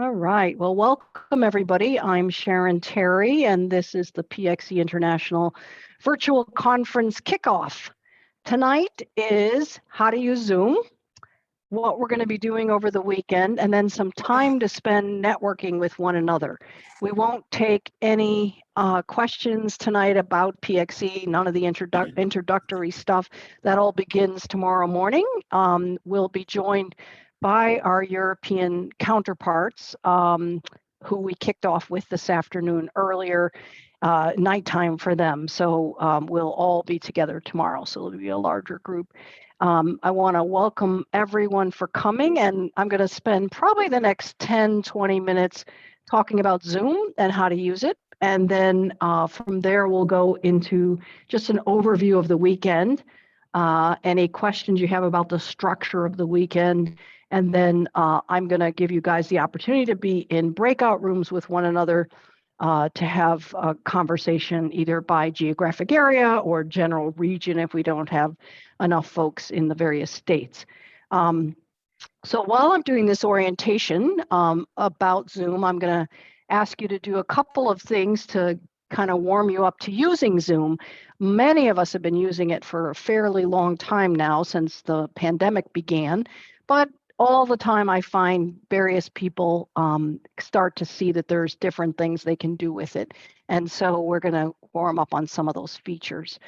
All right. Well, welcome everybody. I'm Sharon Terry, and this is the PXE International Virtual Conference Kickoff. Tonight is how to use Zoom, what we're going to be doing over the weekend, and then some time to spend networking with one another. We won't take any questions tonight about PXE, none of the introductory stuff. That all begins tomorrow morning. We'll be joined by our European counterparts, who we kicked off with this afternoon earlier, nighttime for them. So we'll all be together tomorrow. So it'll be a larger group. I want to welcome everyone for coming, and I'm going to spend probably the next 10, 20 minutes talking about Zoom and how to use it. And then from there, we'll go into just an overview of the weekend, any questions you have about the structure of the weekend. And then I'm going to give you guys the opportunity to be in breakout rooms with one another to have a conversation either by geographic area or general region if we don't have enough folks in the various states. So while I'm doing this orientation about Zoom, I'm going to ask you to do a couple of things to kind of warm you up to using Zoom. Many of us have been using it for a fairly long time now since the pandemic began, but all the time I find various people start to see that there's different things they can do with it. And so we're going to warm up on some of those features.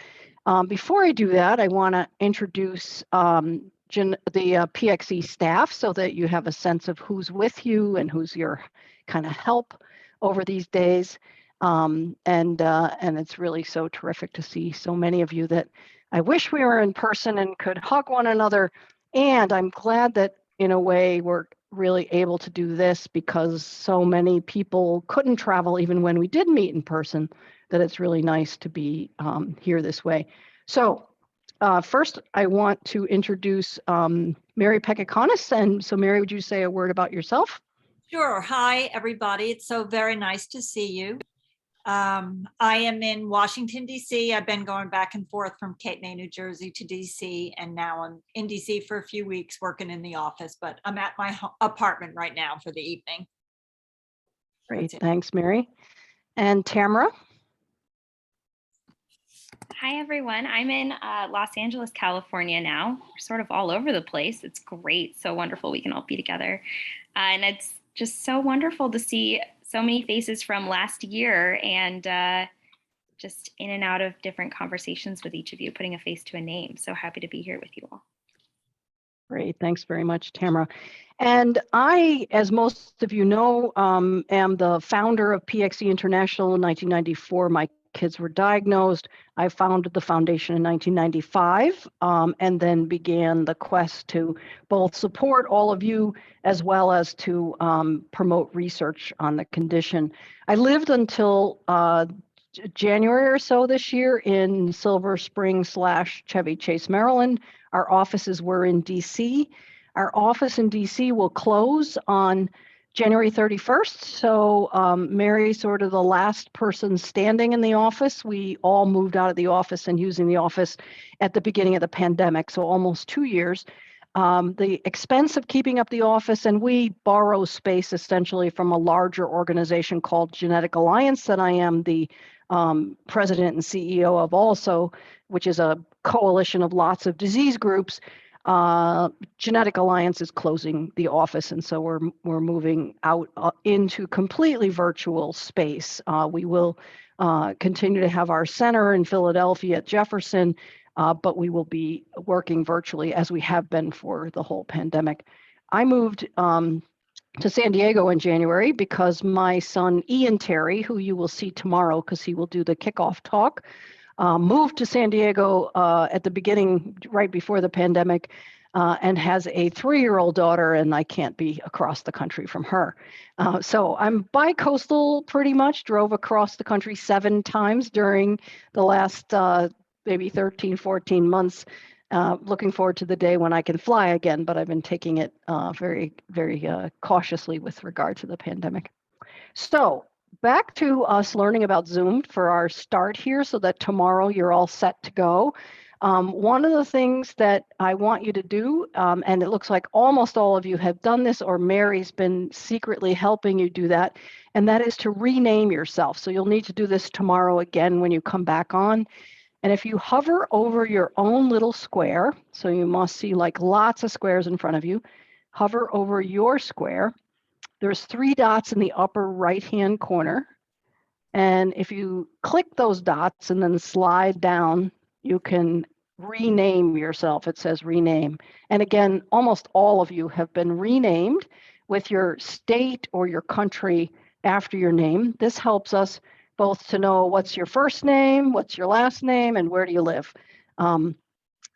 Before I do that, I want to introduce the PXE staff so that you have a sense of who's with you and who's your kind of help over these days. And it's really so terrific to see so many of you that I wish we were in person and could hug one another. And I'm glad that in a way we're really able to do this because so many people couldn't travel even when we did meet in person, that it's really nice to be here this way. So first I want to introduce Mary Pekikonis. And so Mary, would you say a word about yourself? Sure. Hi, everybody. It's so very nice to see you. I am in Washington, D.C. I've been going back and forth from Cape May, New Jersey to D.C. and now I'm in D.C. for a few weeks working in the office, but I'm at my apartment right now for the evening. Great. Thanks, Mary. And Tamara? Hi, everyone. I'm in Los Angeles, California now. We're sort of all over the place. It's great. So wonderful we can all be together. And it's just so wonderful to see so many faces from last year and just in and out of different conversations with each of you, putting a face to a name. So happy to be here with you all. Great. Thanks very much, Tamara. And I, as most of you know, am the founder of PXE International in 1994. My kids were diagnosed. I founded the foundation in 1995 and then began the quest to both support all of you as well as to promote research on the condition. I lived until January or so this year in Silver Spring / Chevy Chase, Maryland. Our offices were in DC. Our office in DC will close on January 31st. So Mary's sort of the last person standing in the office. We all moved out of the office and using the office at the beginning of the pandemic, so almost 2 years. The expense of keeping up the office, and we borrow space essentially from a larger organization called Genetic Alliance that I am the president and CEO of also, which is a coalition of lots of disease groups. Genetic Alliance is closing the office, and so we're moving out into completely virtual space. We will continue to have our center in Philadelphia at Jefferson, but we will be working virtually as we have been for the whole pandemic. I moved to San Diego in January because my son Ian Terry, who you will see tomorrow because he will do the kickoff talk, moved to San Diego at the beginning, right before the pandemic, and has a 3-year-old daughter, and I can't be across the country from her. So I'm bi-coastal pretty much, drove across the country 7 times during the last maybe 13, 14 months. Looking forward to the day when I can fly again, but I've been taking it very, very cautiously with regard to the pandemic. So back to us learning about Zoom for our start here so that tomorrow you're all set to go. One of the things that I want you to do, and it looks like almost all of you have done this, or Mary's been secretly helping you do that, and that is to rename yourself. So you'll need to do this tomorrow again when you come back on. And if you hover over your own little square, so you must see like lots of squares in front of you, hover over your square. There's 3 dots in the upper right-hand corner. And if you click those dots and then slide down, you can rename yourself. It says rename. And again, almost all of you have been renamed with your state or your country after your name. This helps us both to know what's your first name, what's your last name, and where do you live. And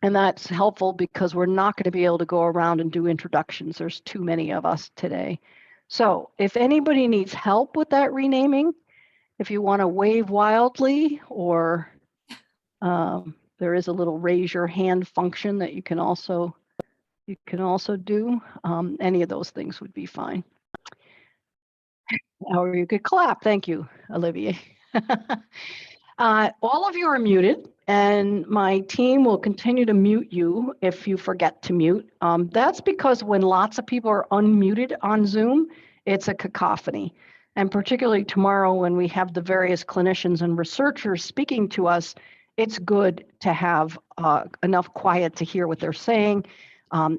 that's helpful because we're not going to be able to go around and do introductions. There's too many of us today. So if anybody needs help with that renaming, if you want to wave wildly, or there is a little raise your hand function that you can also do. Any of those things would be fine. Or you could clap. Thank you, Olivier. All of you are muted, and my team will continue to mute you if you forget to mute. That's because when lots of people are unmuted on Zoom, it's a cacophony. And particularly tomorrow when we have the various clinicians and researchers speaking to us, it's good to have enough quiet to hear what they're saying.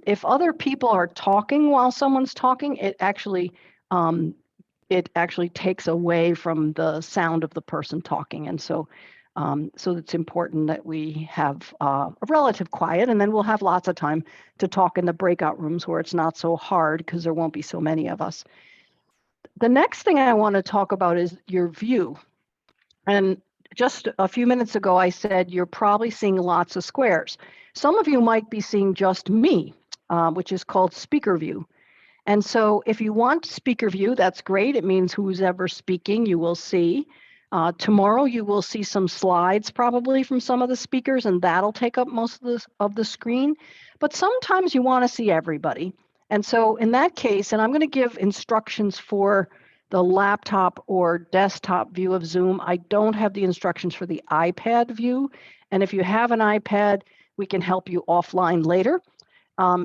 If other people are talking while someone's talking, it actually takes away from the sound of the person talking. And so it's important that we have a relative quiet, and then we'll have lots of time to talk in the breakout rooms where it's not so hard because there won't be so many of us. The next thing I want to talk about is your view. And just a few minutes ago, I said you're probably seeing lots of squares. Some of you might be seeing just me, which is called speaker view. And so if you want speaker view, that's great. It means who's ever speaking, you will see. Tomorrow, you will see some slides probably from some of the speakers, and that'll take up most of the screen. But sometimes you want to see everybody. And so in that case, and I'm going to give instructions for the laptop or desktop view of Zoom. I don't have the instructions for the iPad view. And if you have an iPad, we can help you offline later.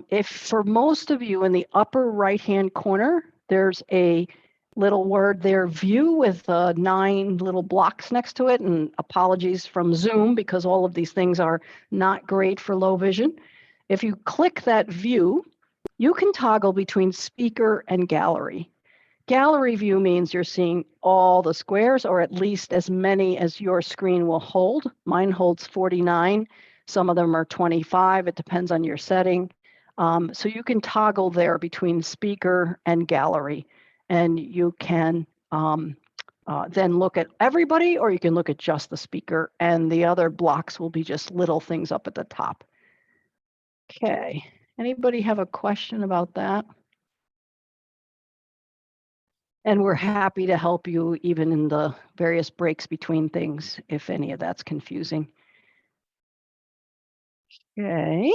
If for most of you in the upper right-hand corner, there's a little word there, view, with 9 little blocks next to it. And apologies from Zoom because all of these things are not great for low vision. If you click that view, you can toggle between speaker and gallery. Gallery view means you're seeing all the squares, or at least as many as your screen will hold. Mine holds 49. Some of them are 25. It depends on your setting. So you can toggle there between speaker and gallery, and you can then look at everybody, or you can look at just the speaker, and the other blocks will be just little things up at the top. Okay, anybody have a question about that? And we're happy to help you even in the various breaks between things, if any of that's confusing. Okay.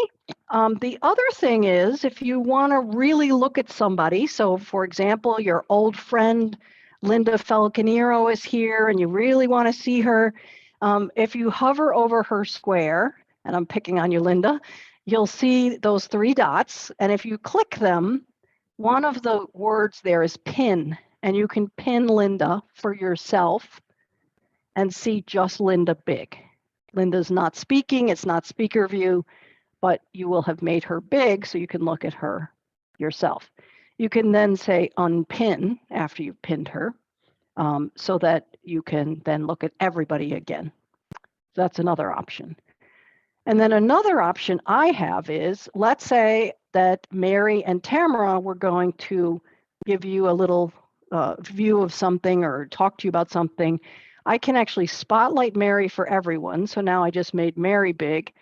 The other thing is, if you want to really look at somebody, so for example, your old friend Linda Falconiero is here and you really want to see her, if you hover over her square, and I'm picking on you, Linda, you'll see those 3 dots. And if you click them, one of the words there is pin, and you can pin Linda for yourself and see just Linda big. Linda's not speaking, it's not speaker view, but you will have made her big so you can look at her yourself. You can then say unpin after you've pinned her, so that you can then look at everybody again. That's another option. And then another option I have is, let's say that Mary and Tamara were going to give you a little view of something or talk to you about something. I can actually spotlight Mary for everyone. So now I just made Mary big,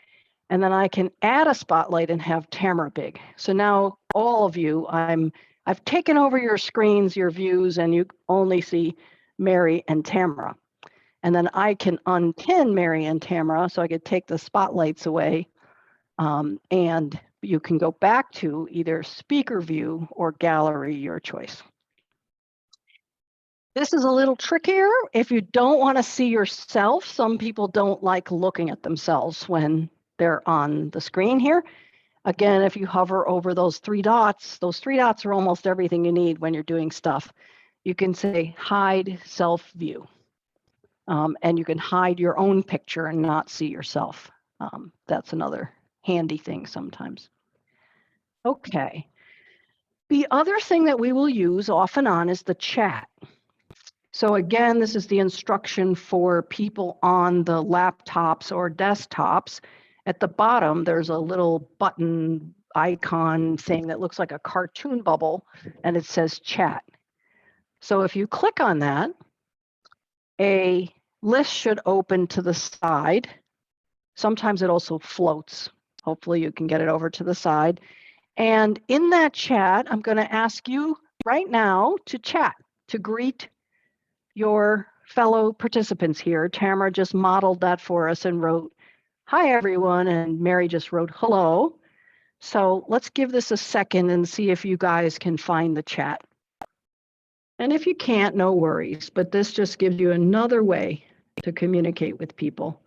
and then I can add a spotlight and have Tamara big. So now all of you, I've taken over your screens, your views, and you only see Mary and Tamara. And then I can unpin Mary and Tamara, so I could take the spotlights away, and you can go back to either speaker view or gallery, your choice. This is a little trickier. If you don't want to see yourself, some people don't like looking at themselves when They're on the screen here. Again, if you hover over those three dots are almost everything you need when you're doing stuff. You can say hide self view. And you can hide your own picture and not see yourself. That's another handy thing sometimes. Okay. The other thing that we will use off and on is the chat. So again, this is the instruction for people on the laptops or desktops. At the bottom, there's a little button icon thing that looks like a cartoon bubble, and it says chat. So if you click on that, a list should open to the side. Sometimes it also floats. Hopefully you can get it over to the side. And in that chat, I'm going to ask you right now to chat, to greet your fellow participants here. Tamara just modeled that for us and wrote, "Hi, everyone," and Mary just wrote, "Hello." So let's give this a second and see if you guys can find the chat. And if you can't, no worries, but this just gives you another way to communicate with people.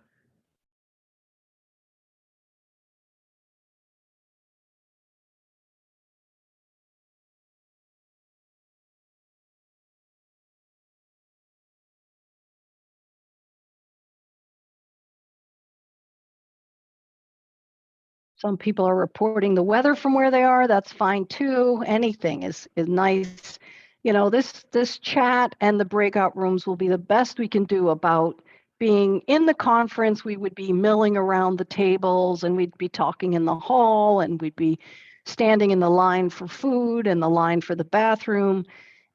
Some people are reporting the weather from where they are. That's fine too. Anything is nice. You know, this chat and the breakout rooms will be the best we can do about being in the conference. We would be milling around the tables and we'd be talking in the hall and we'd be standing in the line for food and the line for the bathroom.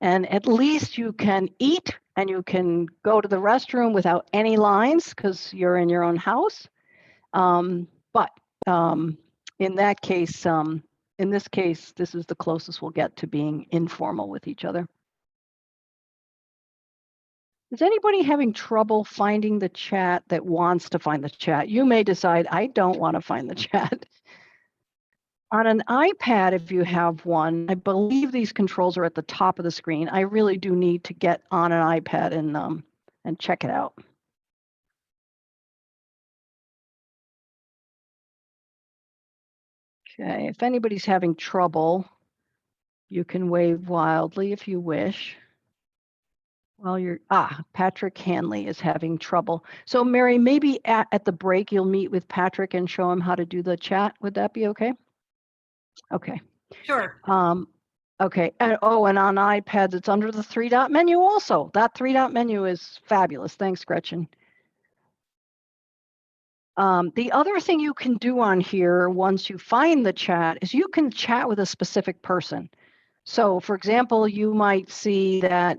And at least you can eat and you can go to the restroom without any lines because you're in your own house. But in that case, in this case, this is the closest we'll get to being informal with each other. Is anybody having trouble finding the chat that wants to find the chat? You may decide, I don't want to find the chat. On an iPad, if you have one, I believe these controls are at the top of the screen. I really do need to get on an iPad and check it out. Okay, if anybody's having trouble, you can wave wildly if you wish. Well, Patrick Hanley is having trouble. So Mary, maybe at the break, you'll meet with Patrick and show him how to do the chat. Would that be okay? Okay. Sure. Okay. And on iPads, it's under the 3-dot menu also. That 3-dot menu is fabulous. Thanks, Gretchen. The other thing you can do on here once you find the chat is you can chat with a specific person. So for example, you might see that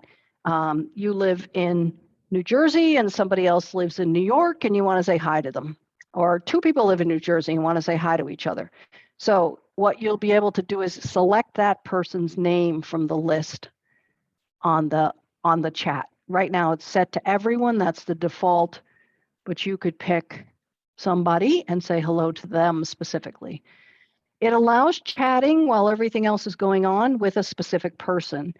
you live in New Jersey and somebody else lives in New York and you want to say hi to them. Or two people live in New Jersey and want to say hi to each other. So what you'll be able to do is select that person's name from the list on the chat. Right now it's set to everyone, that's the default, but you could pick somebody and say hello to them specifically. It allows chatting while everything else is going on with a specific person.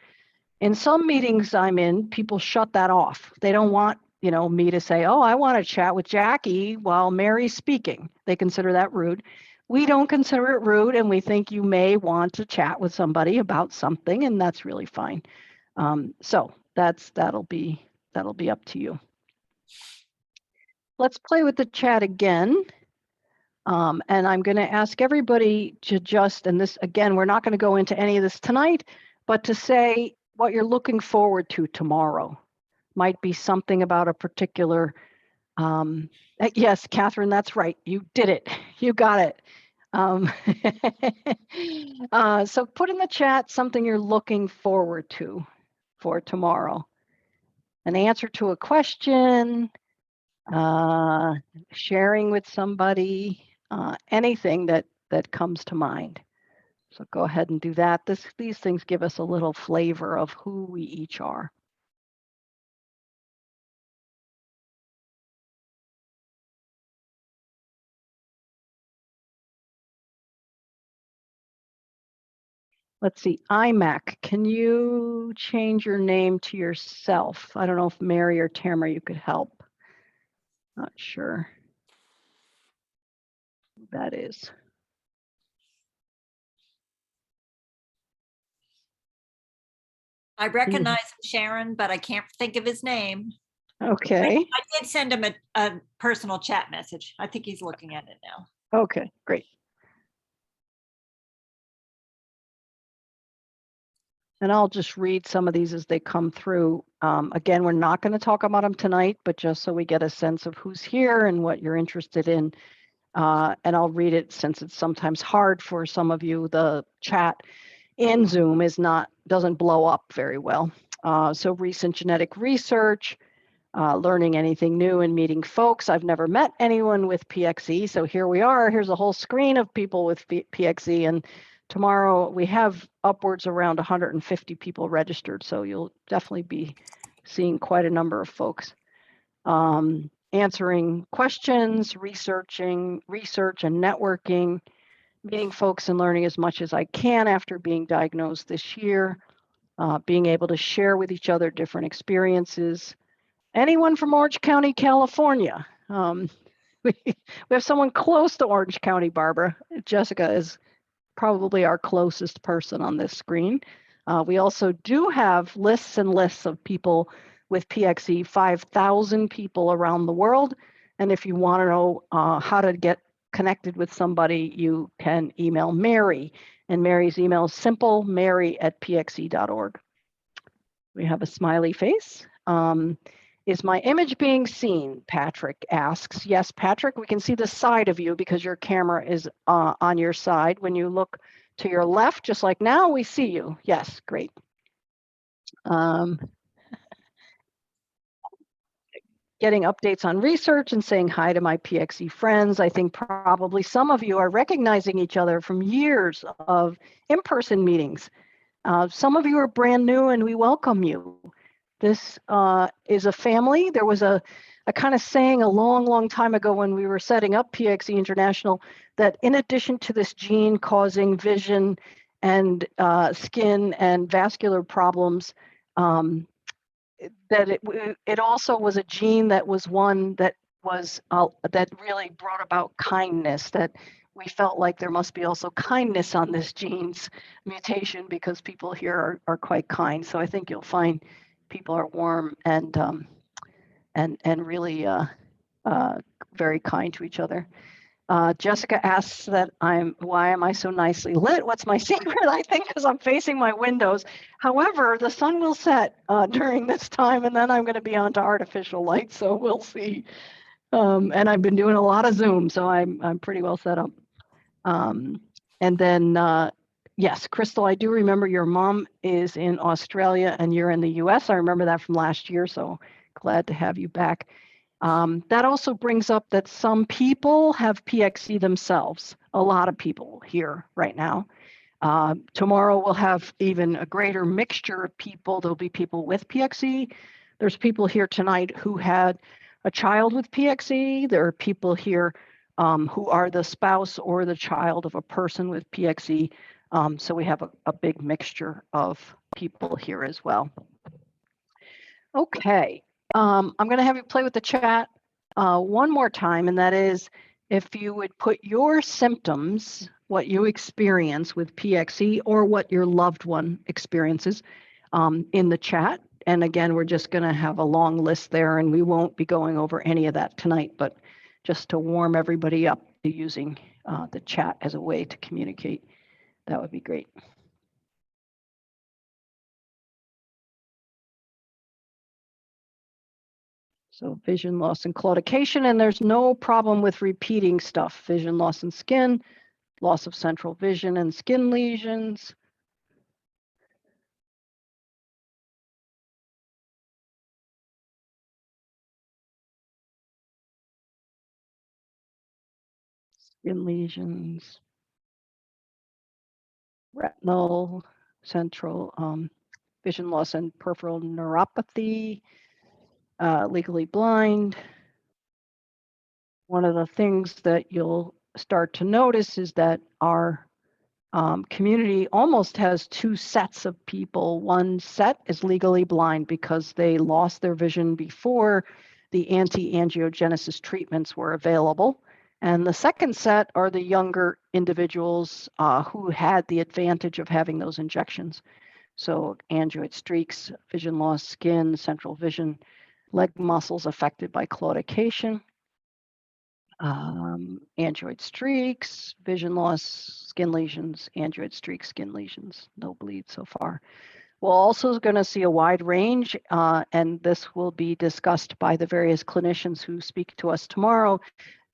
In some meetings I'm in, people shut that off. They don't want, me to say, "Oh, I want to chat with Jackie while Mary's speaking." They consider that rude. We don't consider it rude, and we think you may want to chat with somebody about something, and that's really fine. So that'll be up to you. Let's play with the chat again. And I'm going to ask everybody to and this, again, we're not going to go into any of this tonight, but to say what you're looking forward to tomorrow. Might be something about a particular, yes, Catherine, that's right. You did it. You got it. So put in the chat something you're looking forward to for tomorrow. An answer to a question, sharing with somebody, anything that comes to mind. So go ahead and do that. These things give us a little flavor of who we each are. Let's see, iMac, can you change your name to yourself? I don't know if Mary or Tamara, you could help. Not sure. that is. I recognize him, Sharon, but I can't think of his name. Okay. I did send him a personal chat message. I think he's looking at it now. Okay, great. And I'll just read some of these as they come through. Again, we're not going to talk about them tonight, but just so we get a sense of who's here and what you're interested in. And I'll read it since it's sometimes hard for some of you. The chat in Zoom doesn't blow up very well. So recent genetic research, learning anything new and meeting folks. I've never met anyone with PXE, so here we are. Here's a whole screen of people with PXE, and tomorrow we have upwards around 150 people registered, so you'll definitely be seeing quite a number of folks. Answering questions, research and networking, meeting folks and learning as much as I can after being diagnosed this year, being able to share with each other different experiences. Anyone from Orange County, California? We have someone close to Orange County, Barbara. Jessica is probably our closest person on this screen. We also do have lists and lists of people with PXE, 5,000 people around the world. And if you want to know how to get connected with somebody, you can email Mary. And Mary's email is simplemary@pxe.org. We have a smiley face. Is my image being seen? Patrick asks. Yes, Patrick, we can see the side of you because your camera is on your side. When you look to your left, just like now, we see you. Yes, great. Getting updates on research and saying hi to my PXE friends. I think probably some of you are recognizing each other from years of in-person meetings. Some of you are brand new and we welcome you. This is a family. There was a kind of saying a long time ago when we were setting up PXE International that in addition to this gene causing vision and skin and vascular problems, that it also was a gene that was one that was that really brought about kindness, that we felt like there must be also kindness on this gene's mutation because people here are quite kind. So I think you'll find people are warm and really very kind to each other. Jessica asks that why am I so nicely lit? What's my secret? I think because I'm facing my windows. However, the sun will set during this time, and then I'm going to be onto artificial light, so we'll see. And I've been doing a lot of Zoom, so I'm pretty well set up. And then, yes, Crystal, I do remember your mom is in Australia and you're in the US. I remember that from last year, so glad to have you back. That also brings up that some people have PXE themselves, a lot of people here right now. Tomorrow we'll have even a greater mixture of people. There'll be people with PXE. There's people here tonight who had a child with PXE. There are people here who are the spouse or the child of a person with PXE. So we have a big mixture of people here as well. Okay, I'm going to have you play with the chat one more time, and that is if you would put your symptoms, what you experience with PXE or what your loved one experiences in the chat. And again, we're just going to have a long list there, and we won't be going over any of that tonight, but just to warm everybody up to using the chat as a way to communicate, that would be great. So vision loss and claudication, and there's no problem with repeating stuff. Vision loss and skin, loss of central vision and skin lesions. Skin lesions, retinal, central vision loss and peripheral neuropathy, legally blind. One of the things that you'll start to notice is that our community almost has two sets of people. One set is legally blind because they lost their vision before the anti-angiogenesis treatments were available. And the second set are the younger individuals who had the advantage of having those injections. So angioid streaks, vision loss, skin, central vision, leg muscles affected by claudication, angioid streaks, vision loss, skin lesions, angioid streaks, skin lesions, no bleed so far. We're also going to see a wide range, and this will be discussed by the various clinicians who speak to us tomorrow,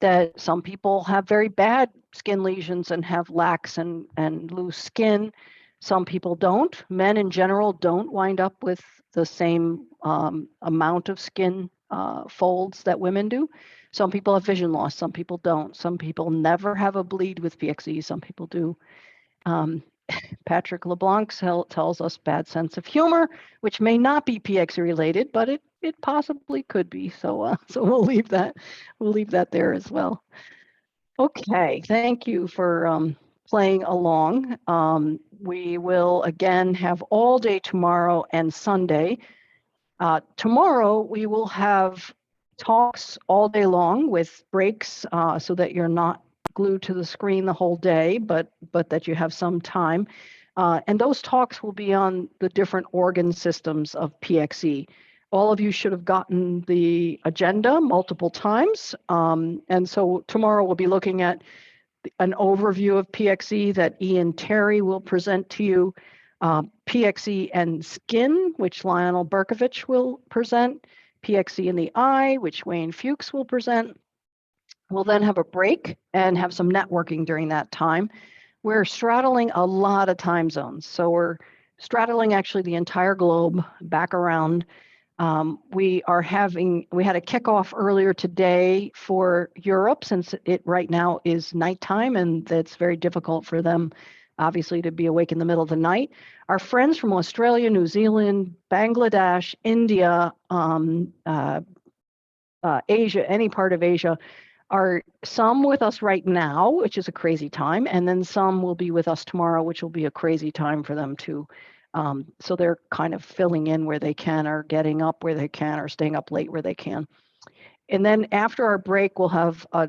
that some people have very bad skin lesions and have lax and loose skin. Some people don't. Men in general don't wind up with the same amount of skin folds that women do. Some people have vision loss, some people don't. Some people never have a bleed with PXE, some people do. Patrick LeBlanc tells us bad sense of humor, which may not be PXE related, but it possibly could be. So so we'll leave that there as well. Okay, thank you for playing along. We will again have all day tomorrow and Sunday. Tomorrow we will have talks all day long with breaks so that you're not glued to the screen the whole day, but that you have some time. And those talks will be on the different organ systems of PXE. All of you should have gotten the agenda multiple times. And so tomorrow we'll be looking at an overview of PXE that Ian Terry will present to you, PXE and skin, which Lionel Berkovich will present, PXE in the eye, which Wayne Fuchs will present. We'll then have a break and have some networking during that time. We're straddling a lot of time zones. So we're straddling actually the entire globe back around. We had a kickoff earlier today for Europe, since it right now is nighttime and it's very difficult for them, obviously, to be awake in the middle of the night. Our friends from Australia, New Zealand, Bangladesh, India, Asia, any part of Asia, are some with us right now, which is a crazy time, and then some will be with us tomorrow, which will be a crazy time for them too. So they're kind of filling in where they can, or getting up where they can, or staying up late where they can. And then after our break, we'll have a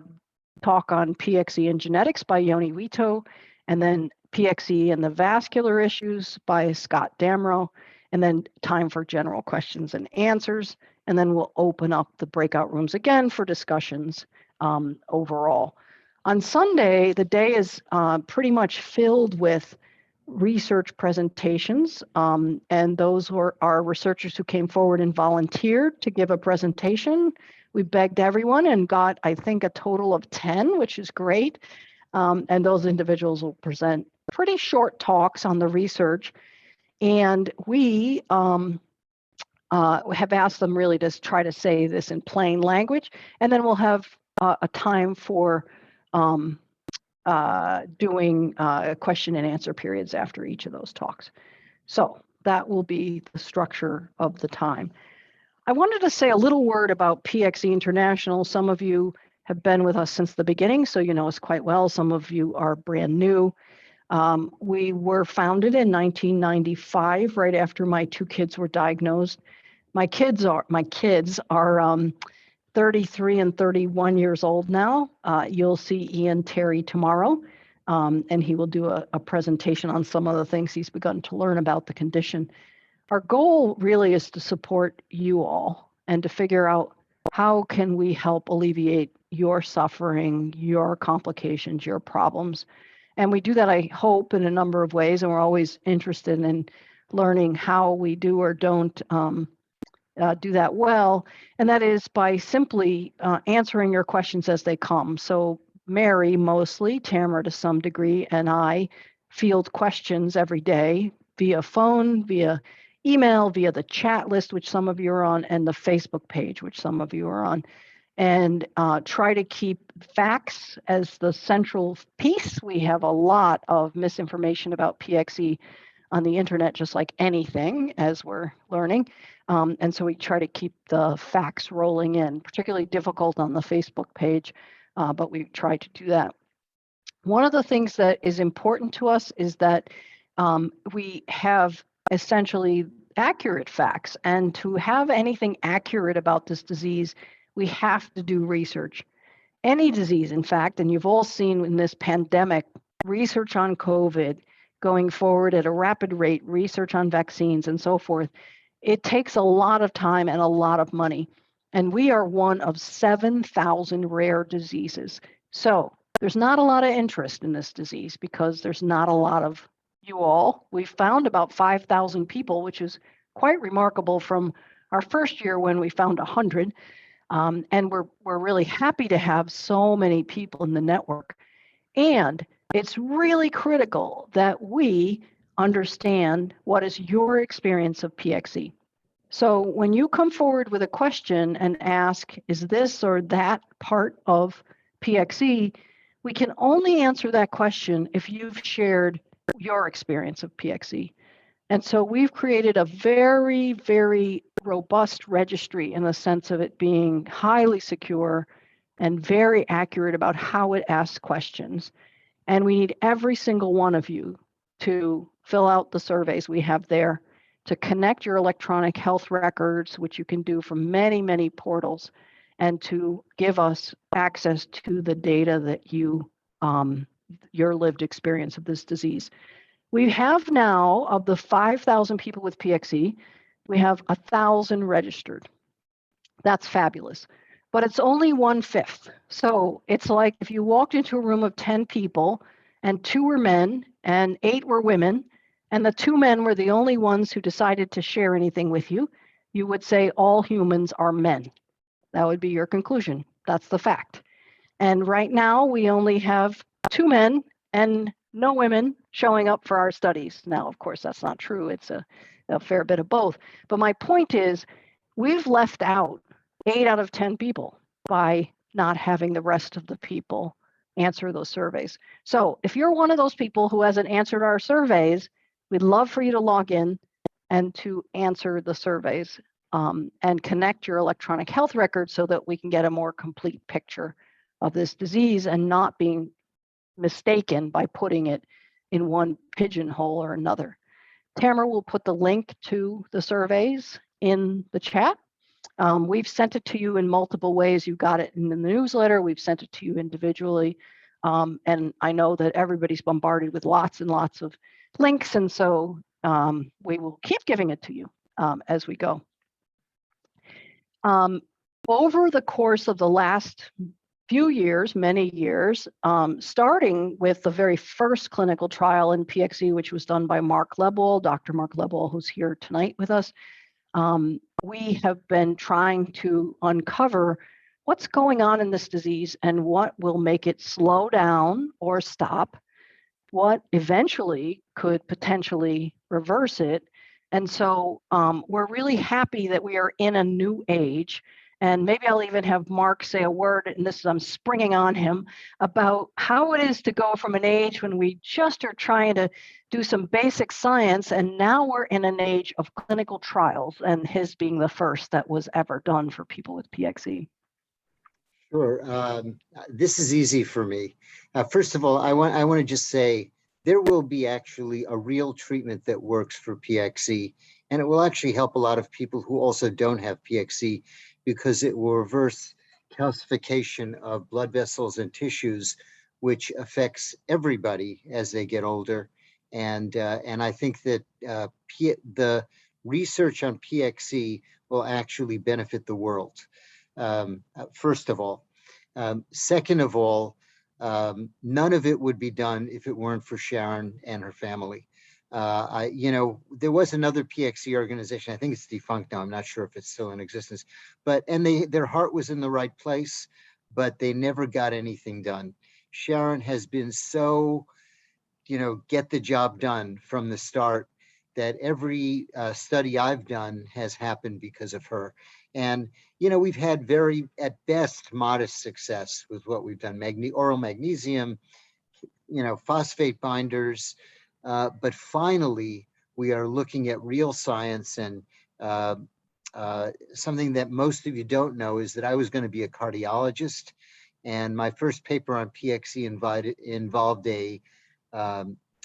talk on PXE and genetics by Yoni Wito, and then PXE and the vascular issues by Scott Damrow, and then time for general questions and answers. And then we'll open up the breakout rooms again for discussions overall. On Sunday, the day is pretty much filled with research presentations, and those were our researchers who came forward and volunteered to give a presentation. We begged everyone and got, I think, a total of 10, which is great. And those individuals will present pretty short talks on the research. And we have asked them really to try to say this in plain language, and then we'll have a time for doing question and answer periods after each of those talks. So that will be the structure of the time. I wanted to say a little word about PXE International. Some of you have been with us since the beginning, so you know us quite well. Some of you are brand new. We were founded in 1995, right after my two kids were diagnosed. My kids are 33 and 31 years old now. You'll see Ian Terry tomorrow, and he will do a presentation on some of the things he's begun to learn about the condition. Our goal really is to support you all and to figure out how can we help alleviate your suffering, your complications, your problems. And we do that, I hope, in a number of ways, and we're always interested in learning how we do or don't do that well, and that is by simply answering your questions as they come. So Mary mostly, Tamara to some degree, and I field questions every day via phone, via email, via the chat list, which some of you are on, and the Facebook page, which some of you are on, and try to keep facts as the central piece. We have a lot of misinformation about PXE on the internet, just like anything, as we're learning. And so we try to keep the facts rolling in, particularly difficult on the Facebook page, but we try to do that. One of the things that is important to us is that we have essentially accurate facts, and to have anything accurate about this disease, we have to do research. any disease, in fact, and you've all seen in this pandemic, research on COVID going forward at a rapid rate, research on vaccines and so forth, it takes a lot of time and a lot of money. And we are one of 7,000 rare diseases. So there's not a lot of interest in this disease because there's not a lot of you all. We found about 5,000 people, which is quite remarkable from our first year when we found 100. And we're really happy to have so many people in the network. And it's really critical that we understand what is your experience of PXE. So when you come forward with a question and ask, is this or that part of PXE, we can only answer that question if you've shared your experience of PXE. And so we've created a very, very robust registry in the sense of it being highly secure and very accurate about how it asks questions. And we need every single one of you to fill out the surveys we have there, to connect your electronic health records, which you can do from many, many portals, and to give us access to the data that you, your lived experience of this disease. We have now, of the 5,000 people with PXE, we have 1,000 registered. That's fabulous. But it's only 1/5. So it's like if you walked into a room of 10 people and 2 were men and 8 were women, and the 2 men were the only ones who decided to share anything with you, you would say all humans are men. That would be your conclusion. That's the fact. And right now we only have 2 men and no women showing up for our studies. Now, of course, that's not true. It's a fair bit of both. But my point is, we've left out 8 out of 10 people by not having the rest of the people answer those surveys. So if you're one of those people who hasn't answered our surveys, we'd love for you to log in and to answer the surveys and connect your electronic health record so that we can get a more complete picture of this disease and not being mistaken by putting it in one pigeonhole or another. Tamara will put the link to the surveys in the chat. We've sent it to you in multiple ways. You got it in the newsletter. We've sent it to you individually. And I know that everybody's bombarded with lots and lots of links. And so we will keep giving it to you as we go. Over the course of the last few years, many years, starting with the very first clinical trial in PXE, which was done by Mark Lebwohl, Dr. Mark Lebwohl, who's here tonight with us, we have been trying to uncover what's going on in this disease and what will make it slow down or stop, what eventually could potentially reverse it. And so we're really happy that we are in a new age. And maybe I'll even have Mark say a word, and this is, I'm springing on him, about how it is to go from an age when we just are trying to do some basic science, and now we're in an age of clinical trials, and his being the first that was ever done for people with PXE. Sure. This is easy for me. First of all, I want to just say there will be actually a real treatment that works for PXE, and it will actually help a lot of people who also don't have PXE, because it will reverse calcification of blood vessels and tissues, which affects everybody as they get older. And I think that the research on PXE will actually benefit the world. First of all. Second of all, none of it would be done if it weren't for Sharon and her family. There was another PXE organization. I think it's defunct now. I'm not sure if it's still in existence, and their heart was in the right place, but they never got anything done. Sharon has been so, get the job done from the start, that every study I've done has happened because of her. And, we've had very, at best, modest success with what we've done. Oral magnesium, phosphate binders. But finally, we are looking at real science. And something that most of you don't know is that I was going to be a cardiologist. And my first paper on PXE involved a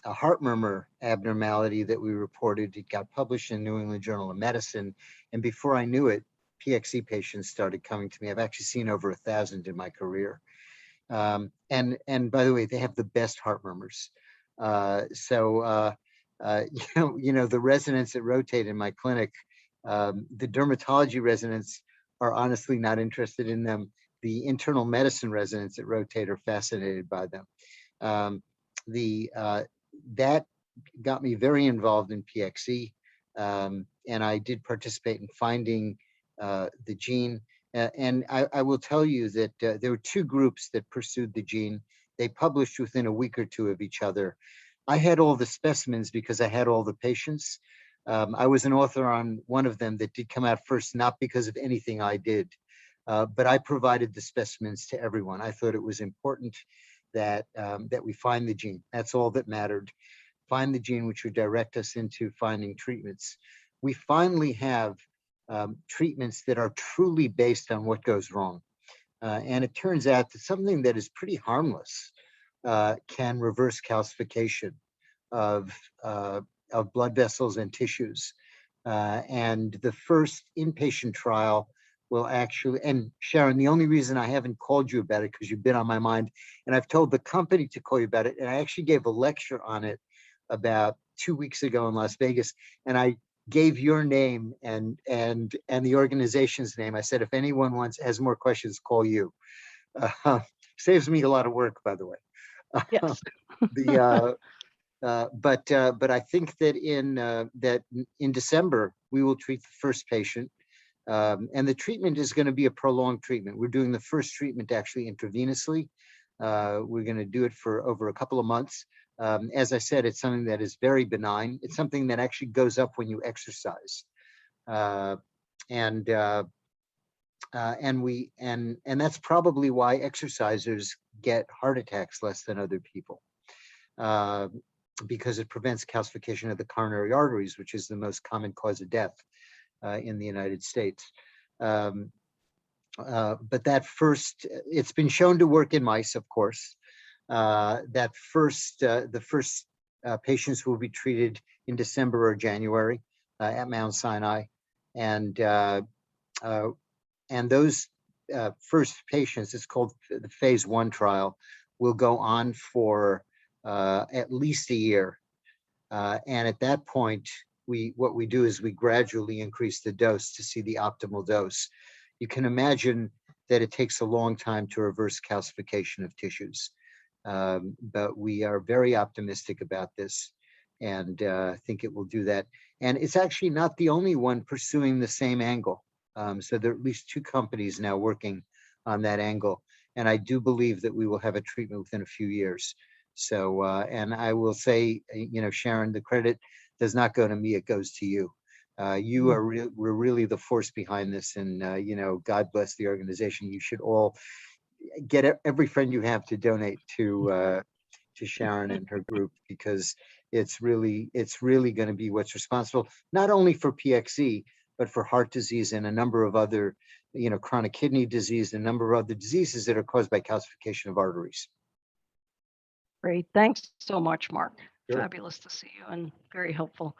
heart murmur abnormality that we reported. It got published in New England Journal of Medicine. And before I knew it, PXE patients started coming to me. I've actually seen over 1,000 in my career. And by the way, they have the best heart murmurs. The residents that rotate in my clinic, the dermatology residents are honestly not interested in them. The internal medicine residents that rotate are fascinated by them. That got me very involved in PXE, and I did participate in finding the gene. And I will tell you that there were two groups that pursued the gene. They published within a week or two of each other. I had all the specimens because I had all the patients. I was an author on one of them that did come out first, not because of anything I did, but I provided the specimens to everyone. I thought it was important that we find the gene. That's all that mattered. Find the gene, which would direct us into finding treatments. We finally have treatments that are truly based on what goes wrong. And it turns out that something that is pretty harmless can reverse calcification of blood vessels and tissues. And the first inpatient trial will actually, and Sharon, the only reason I haven't called you about it, because you've been on my mind, and I've told the company to call you about it, and I actually gave a lecture on it about 2 weeks ago in Las Vegas, and I gave your name and the organization's name. I said, if anyone has more questions, call you. Saves me a lot of work, by the way. Yes. But I think that in December we will treat the first patient, and the treatment is going to be a prolonged treatment. We're doing the first treatment actually intravenously. We're going to do it for over a couple of months. As I said, it's something that is very benign. It's something that actually goes up when you exercise, and that's probably why exercisers get heart attacks less than other people, because it prevents calcification of the coronary arteries, which is the most common cause of death in the United States. But that first, it's been shown to work in mice, of course. The first patients will be treated in December or January at Mount Sinai, and those first patients, it's called the phase 1 trial, will go on for at least a year, and at that point, what we do is we gradually increase the dose to see the optimal dose. You can imagine that it takes a long time to reverse calcification of tissues. But we are very optimistic about this, and think it will do that. And it's actually not the only one pursuing the same angle. So there are at least 2 companies now working on that angle. And I do believe that we will have a treatment within a few years. So, and I will say, Sharon, the credit does not go to me, it goes to you. You were really the force behind this, and God bless the organization. You should all get every friend you have to donate to Sharon and her group, because it's really going to be what's responsible not only for PXE but for heart disease and a number of other, chronic kidney disease, and a number of other diseases that are caused by calcification of arteries. Great. Thanks so much, Mark. Sure. Fabulous to see you and very helpful.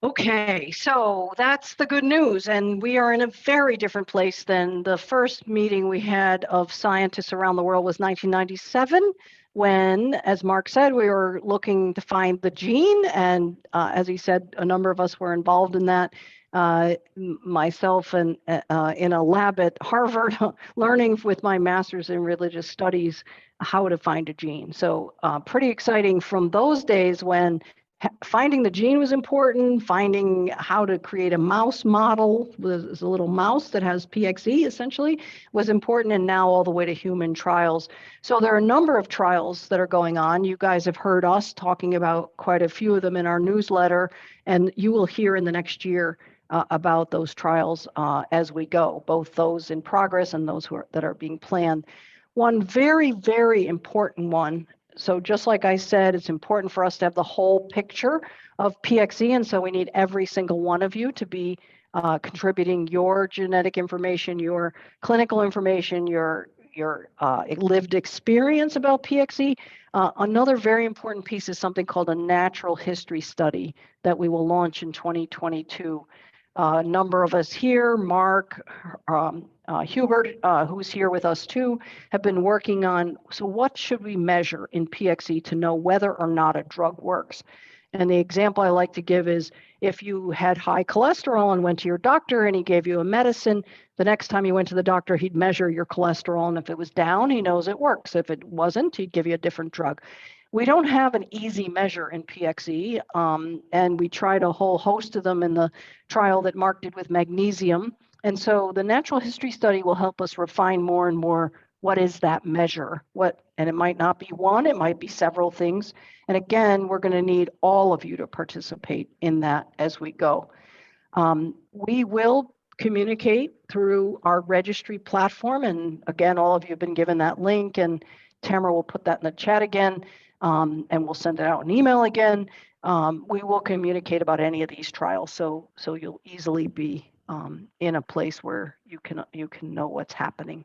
Okay, so that's the good news. And we are in a very different place than the first meeting we had of scientists around the world was 1997, when, as Mark said, we were looking to find the gene. And as he said, a number of us were involved in that. Myself and in a lab at Harvard, learning with my master's in religious studies how to find a gene. So pretty exciting from those days when finding the gene was important, finding how to create a mouse model, was a little mouse that has PXE essentially, was important, and now all the way to human trials. So there are a number of trials that are going on. You guys have heard us talking about quite a few of them in our newsletter, and you will hear in the next year about those trials as we go, both those in progress and those that are being planned. One very, very important one. So just like I said, it's important for us to have the whole picture of PXE, and so we need every single one of you to be contributing your genetic information, your clinical information, your lived experience about PXE. Another very important piece is something called a natural history study that we will launch in 2022. a number of us here, Mark, Hubert, who's here with us too, have been working on, so what should we measure in PXE to know whether or not a drug works? And the example I like to give is if you had high cholesterol and went to your doctor and he gave you a medicine, the next time you went to the doctor, he'd measure your cholesterol. And if it was down, he knows it works. If it wasn't, he'd give you a different drug. We don't have an easy measure in PXE, and we tried a whole host of them in the trial that Mark did with magnesium. And so the natural history study will help us refine more and more what is that measure? And it might not be one, it might be several things. And again, we're going to need all of you to participate in that as we go. We will communicate through our registry platform. And again, all of you have been given that link, and Tamara will put that in the chat again, and we'll send it out an email again. We will communicate about any of these trials, so you'll easily be in a place where you can know what's happening.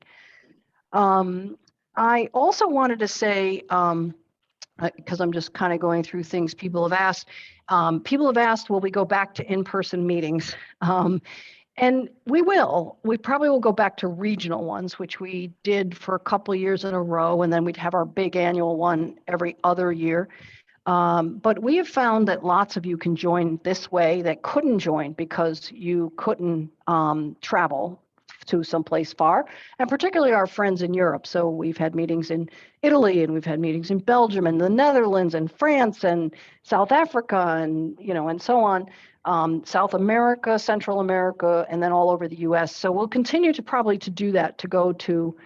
I also wanted to say, because I'm just kind of going through things people have asked. Will we go back to in-person meetings? And we will. We probably will go back to regional ones, which we did for a couple of years in a row, and then we'd have our big annual one every other year. But we have found that lots of you can join this way that couldn't join because you couldn't travel to someplace far, and particularly our friends in Europe. So we've had meetings in Italy, and we've had meetings in Belgium and the Netherlands and France and South Africa, and and so on, South America, Central America, and then all over the US. So we'll continue to probably to do that, to go to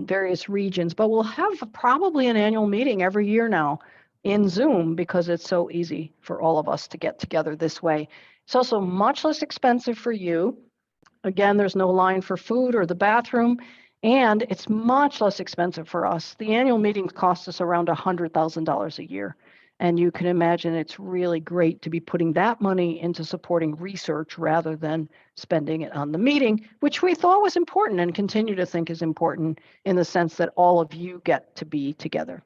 various regions, but we'll have probably an annual meeting every year now in Zoom because it's so easy for all of us to get together this way. It's also much less expensive for you. Again, there's no line for food or the bathroom, and it's much less expensive for us. The annual meetings cost us around $100,000 a year. And you can imagine it's really great to be putting that money into supporting research rather than spending it on the meeting, which we thought was important and continue to think is important in the sense that all of you get to be together.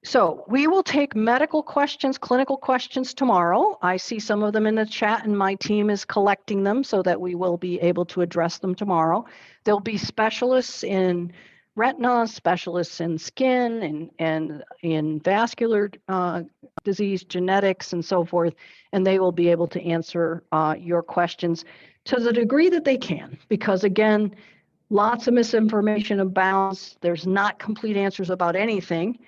So we will take medical questions, clinical questions tomorrow. I see some of them in the chat, and my team is collecting them so that we will be able to address them tomorrow. There'll be specialists in retina, specialists in skin, and in vascular disease, genetics, and so forth, and they will be able to answer your questions to the degree that they can, because again, lots of misinformation abounds. There's not complete answers about anything.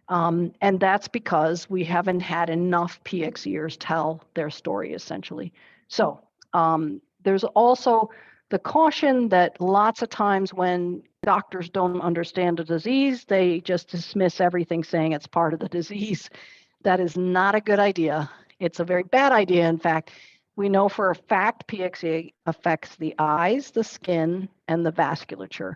And that's because we haven't had enough PXEers tell their story, essentially. So there's also the caution that lots of times when doctors don't understand a disease, they just dismiss everything saying it's part of the disease. That is not a good idea. It's a very bad idea. In fact, we know for a fact PXE affects the eyes, the skin, and the vasculature.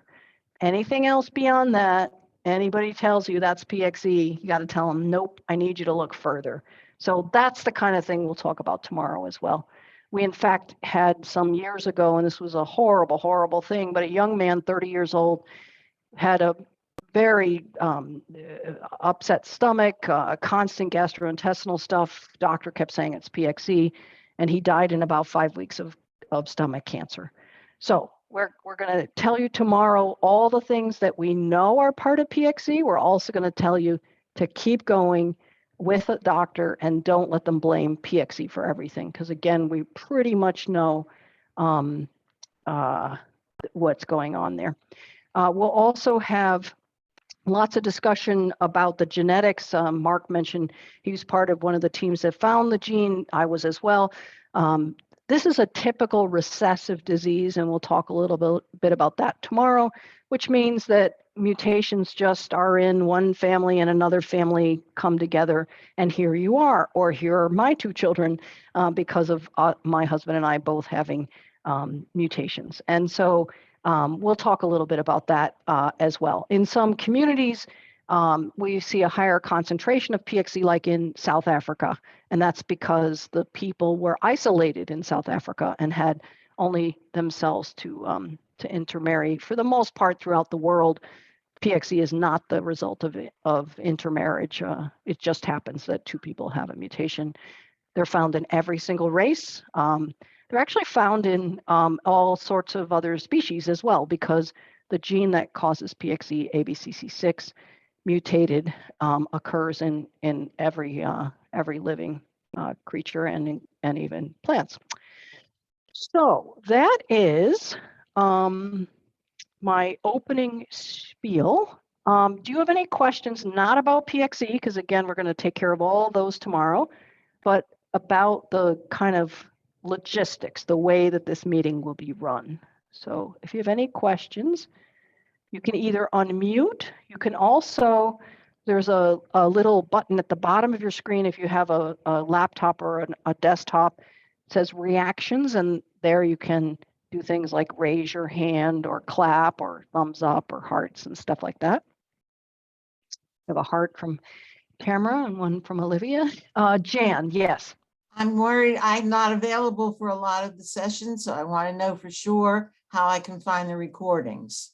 Anything else beyond that, anybody tells you that's PXE, you got to tell them, nope, I need you to look further. So that's the kind of thing we'll talk about tomorrow as well. We, in fact, had some years ago, and this was a horrible, horrible thing, but a young man, 30 years old, had a very upset stomach, constant gastrointestinal stuff. Doctor kept saying it's PXE, and he died in about 5 weeks of stomach cancer. So we're going to tell you tomorrow all the things that we know are part of PXE. We're also going to tell you to keep going with a doctor and don't let them blame PXE for everything. Because again, we pretty much know what's going on there. We'll also have lots of discussion about the genetics. Mark mentioned he was part of one of the teams that found the gene. I was as well. This is a typical recessive disease, and we'll talk a little bit about that tomorrow, which means that mutations just are in one family and another family come together, and here you are, or here are my two children because of my husband and I both having mutations. And so we'll talk a little bit about that as well. In some communities, we see a higher concentration of PXE, like in South Africa, and that's because the people were isolated in South Africa and had only themselves to intermarry. For the most part, throughout the world, PXE is not the result of intermarriage. It just happens that two people have a mutation. They're found in every single race. They're actually found in all sorts of other species as well, because the gene that causes PXE ABCC6 mutated occurs in every living creature and even plants. So that is my opening spiel. Do you have any questions not about PXE? Because again, we're going to take care of all those tomorrow, but about the kind of logistics, the way that this meeting will be run. So if you have any questions, you can either unmute. You can also, there's a little button at the bottom of your screen if you have a laptop or a desktop. It says reactions, and there you can do things like raise your hand or clap or thumbs up or hearts and stuff like that. I have a heart from Tamara and one from Olivia. Jan, yes. I'm worried I'm not available for a lot of the sessions, so I want to know for sure how I can find the recordings.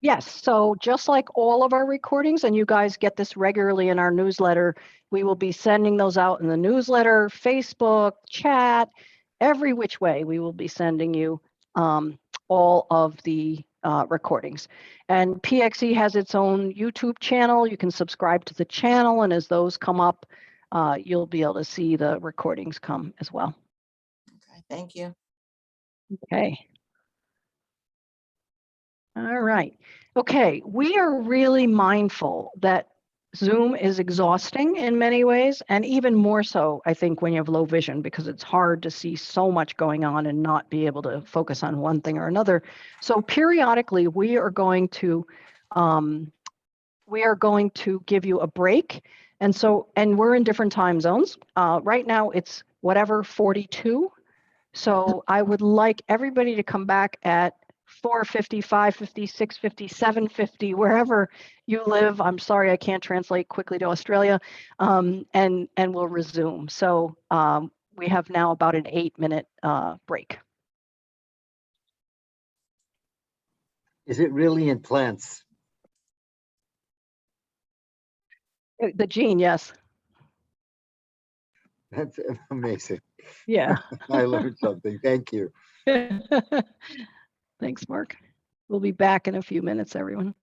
Yes, so just like all of our recordings, and you guys get this regularly in our newsletter, we will be sending those out in the newsletter, Facebook, chat, every which way we will be sending you all of the recordings. And PXE has its own YouTube channel. You can subscribe to the channel, and as those come up, you'll be able to see the recordings come as well. Okay, thank you. Okay. All right. Okay, we are really mindful that Zoom is exhausting in many ways, and even more so, I think, when you have low vision, because it's hard to see so much going on and not be able to focus on one thing or another. So periodically, we are going to give you a break. And we're in different time zones. Right now, it's whatever 42. So I would like everybody to come back at 4:50, 5:50, 6:50, 7:50, wherever you live. I'm sorry I can't translate quickly to Australia, and we'll resume. So we have now about an 8-minute break. Is it really in plants? The gene, yes. That's amazing. Yeah. I learned something. Thank you. Thanks, Mark. We'll be back in a few minutes, everyone.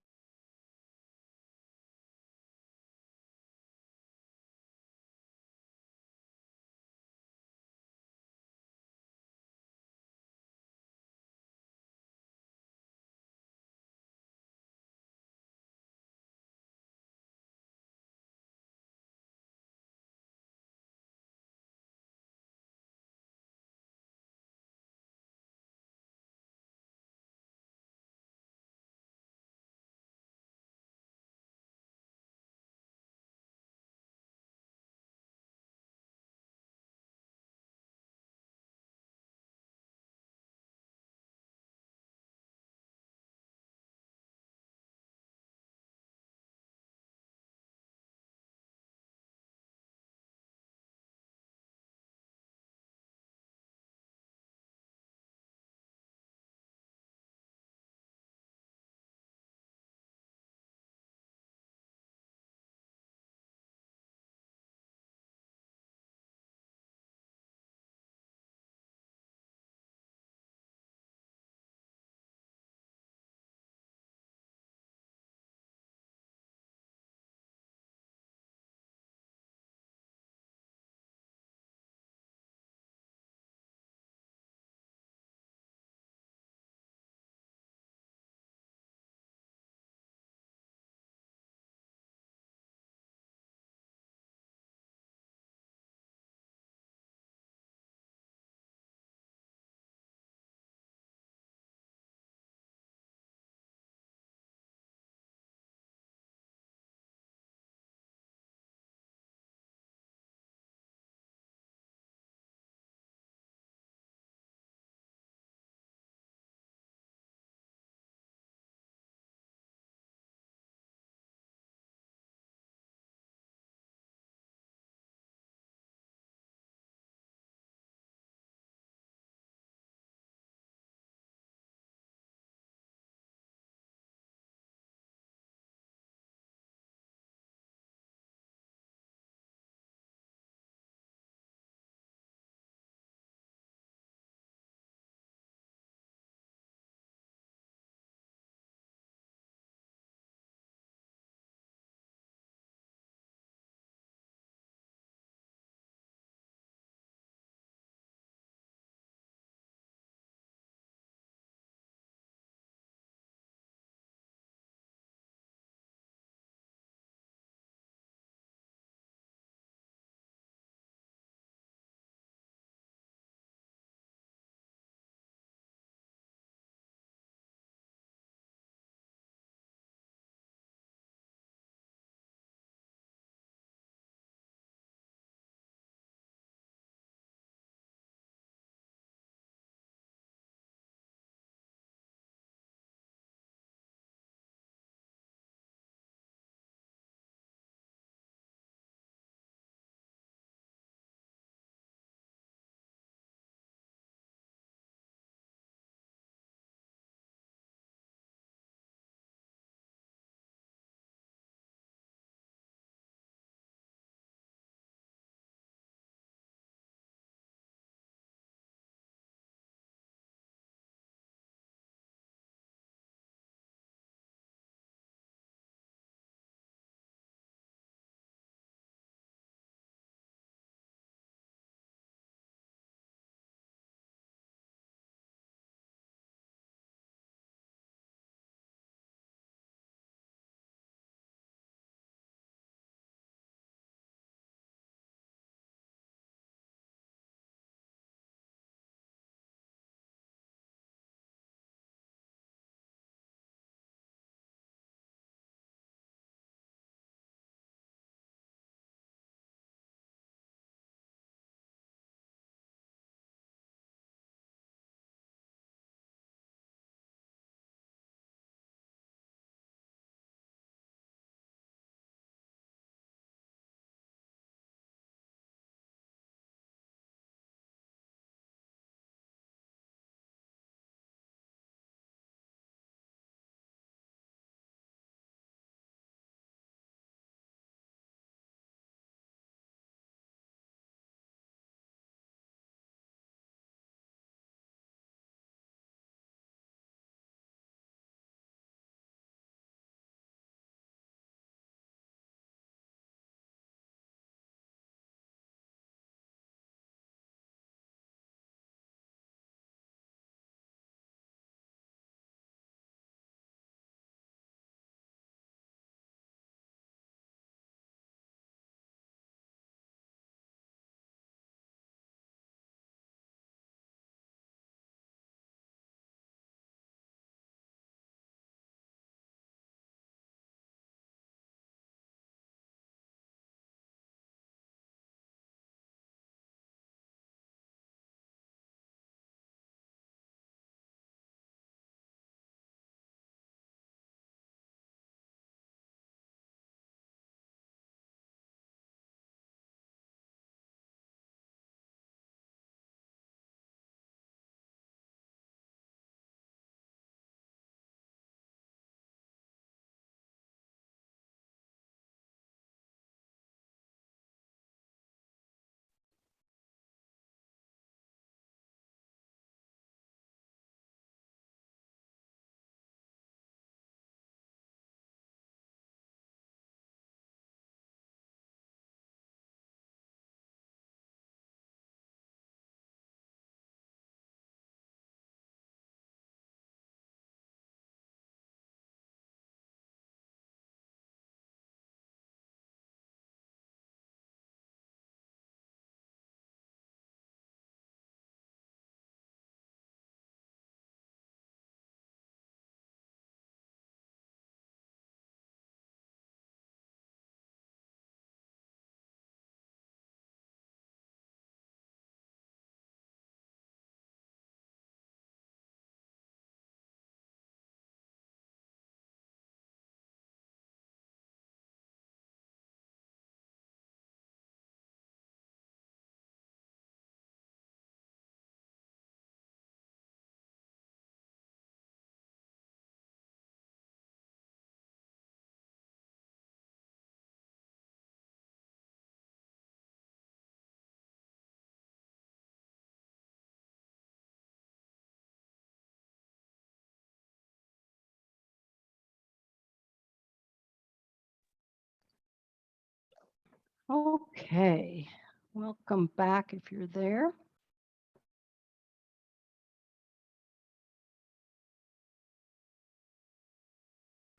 Okay, welcome back if you're there.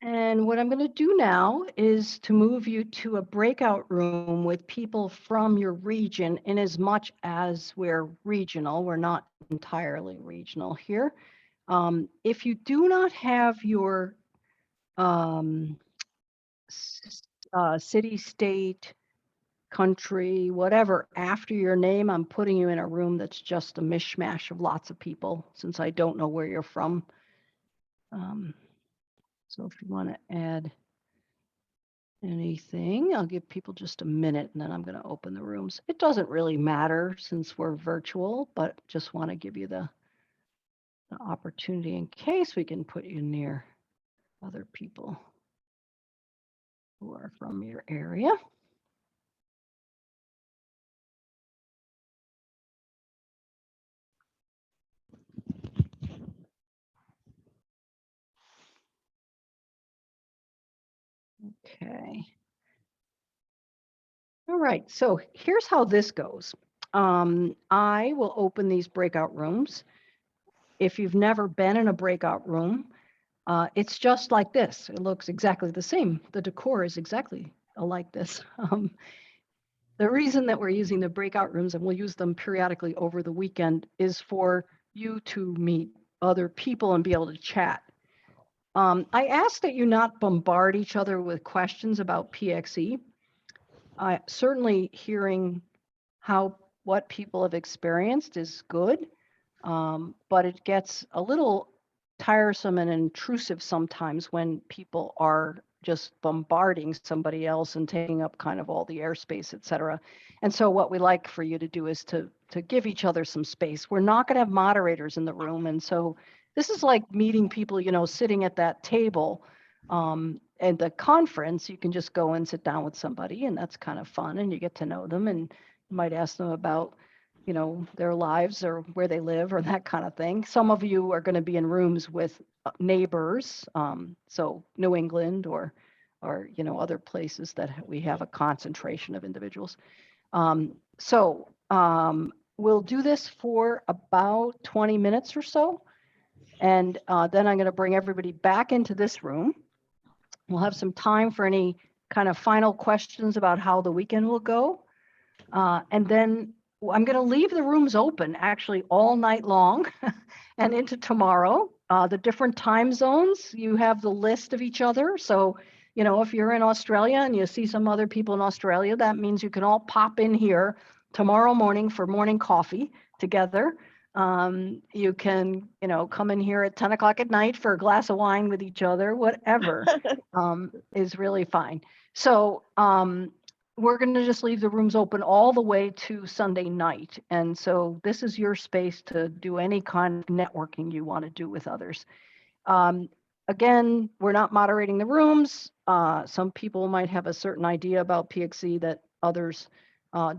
And what I'm going to do now is to move you to a breakout room with people from your region, in as much as we're regional. We're not entirely regional here. If you do not have your city, state, country, whatever, after your name, I'm putting you in a room that's just a mishmash of lots of people, since I don't know where you're from. So if you want to add anything, I'll give people just a minute and then I'm going to open the rooms. It doesn't really matter since we're virtual, but just want to give you the opportunity in case we can put you near other people who are from your area. Okay. All right, so here's how this goes. I will open these breakout rooms. If you've never been in a breakout room, it's just like this. It looks exactly the same. The decor is exactly like this. The reason that we're using the breakout rooms, and we'll use them periodically over the weekend, is for you to meet other people and be able to chat. I ask that you not bombard each other with questions about PXE. Certainly hearing what people have experienced is good, but it gets a little tiresome and intrusive sometimes when people are just bombarding somebody else and taking up kind of all the airspace, et cetera. And so what we like for you to do is to give each other some space. We're not going to have moderators in the room. And so this is like meeting people, you know, sitting at that table. And the conference, you can just go and sit down with somebody, and that's kind of fun, and you get to know them, and you might ask them about, you know, their lives or where they live or that kind of thing. Some of you are going to be in rooms with neighbors, so New England or you know, other places that we have a concentration of individuals. We'll do this for about 20 minutes or so, and then I'm going to bring everybody back into this room. We'll have some time for any kind of final questions about how the weekend will go. And then I'm going to leave the rooms open actually all night long and into tomorrow. The different time zones, you have the list of each other. So, you know, if you're in Australia and you see some other people in Australia, that means you can all pop in here tomorrow morning for morning coffee together. You can, you know, come in here at 10 o'clock at night for a glass of wine with each other, whatever is really fine. So we're going to just leave the rooms open all the way to Sunday night. And so this is your space to do any kind of networking you want to do with others. Again, we're not moderating the rooms. Some people might have a certain idea about PXE that others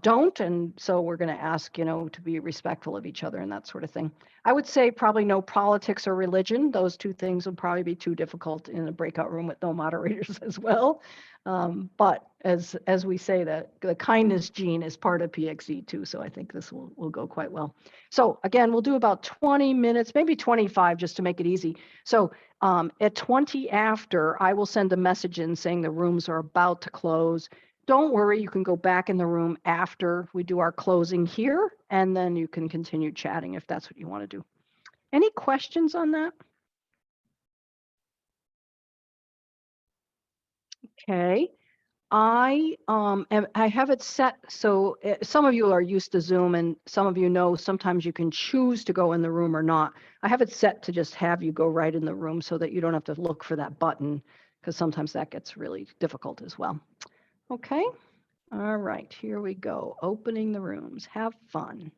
don't. And so we're going to ask, you know, to be respectful of each other and that sort of thing. I would say probably no politics or religion. Those two things will probably be too difficult in a breakout room with no moderators as well. But as we say, that the kindness gene is part of PXE too. So I think this will go quite well. So again, we'll do about 20 minutes, maybe 25, just to make it easy. So at 20 after, I will send a message in saying the rooms are about to close. Don't worry, you can go back in the room after we do our closing here, and then you can continue chatting if that's what you want to do. Any questions on that? Okay. I have it set so some of you are used to Zoom, and some of you know sometimes you can choose to go in the room or not. I have it set to just have you go right in the room so that you don't have to look for that button, because sometimes that gets really difficult as well. Okay. All right, here we go. Opening the rooms. Have fun.